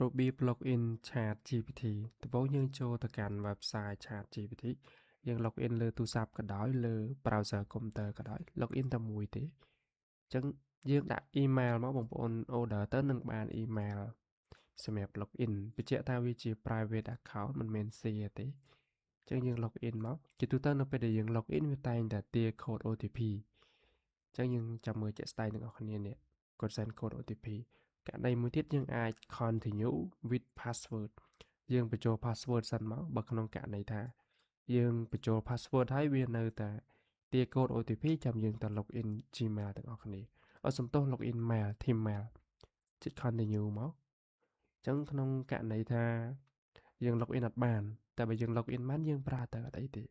របៀប login Chat GPT ដំបូងយើងចូលទៅកាន់ website Chat GPT យើង login លើទូរស័ព្ទក៏ដោយលើ browser កុំព្យូទ័រក៏ដោយ login តែមួយទេអញ្ចឹងយើងដាក់ email មកបងប្អូន order ទៅនឹងបាន email សម្រាប់ login បញ្ជាក់ថាវាជា private account មិនមែន share ទេអញ្ចឹងយើង login មកជាទូទៅនៅពេលដែលយើង login វាតែងតែទារ code OTP អញ្ចឹងយើងចាំមើលជាក់ស្ដែងទាំងអស់គ្នានេះគាត់ send code OTP ករណីមួយទៀតយើងអាច continue with password យើងបញ្ចូល password សិនមកបើក្នុងករណីថាយើងបញ្ចូល password ហើយវានៅតែទារ code OTP ចាំយើងទៅ login Gmail ទាំងអស់គ្នាសំទោស login mail team mail ចុច continue មកអញ្ចឹងក្នុងករណីថាយើង login អត់បានតែបើយើង login បានយើងប្រើទៅអត់អីទេ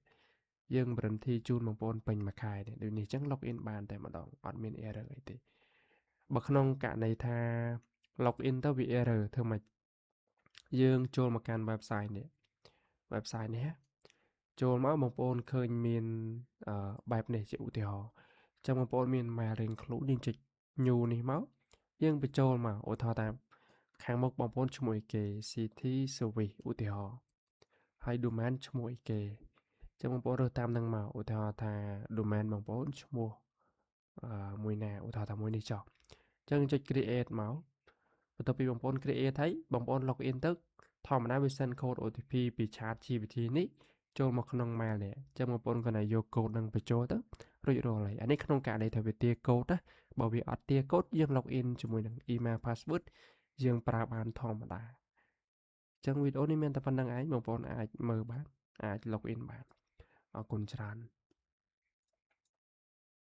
យើង guarantee ជូនបងប្អូនពេញមួយខែទេដូចនេះអញ្ចឹង login បានតែម្ដងអត់មាន error អីទេបើក្នុងករណីថា login ទៅវា error ធ្វើម៉េចយើងចូលមកកាន់ website នេះចូលមកបងប្អូនឃើញមានបែបនេះជាឧទាហរណ៍អញ្ចឹងបងប្អូនមាន mail រៀងខ្លួនយើងចុច new នេះមកយើងបញ្ចូលមកឧទាហរណ៍ថាខាងមុខបងប្អូនឈ្មោះអីគេ city service ឧទាហរណ៍ហើយ domain ឈ្មោះអីគេអញ្ចឹងបងប្អូនរើសតាមនឹងមកឧទាហរណ៍ថា domain បងប្អូនឈ្មោះមួយណាឧទាហរណ៍ថាមួយនេះចុះអញ្ចឹងចុច create មកបន្ទាប់ពីបងប្អូន create ហើយបងប្អូន login ទៅធម្មតាវា send code OTP ពី Chat GPT នេះចូលមកក្នុង mail នេះអញ្ចឹងបងប្អូនគ្រាន់តែយក code នឹងបញ្ចូលទៅរួចរាល់ហើយអានេះក្នុងករណីថាវាទារ code ណាបើវាអត់ទារ code យើង login ជាមួយនឹង email password យើងប្រើបានធម្មតាអញ្ចឹងវីដេអូនេះមានតែប៉ុណ្្នឹងឯងបងប្អូនអាចមើលបានអាច login បានអរគុណច្រើន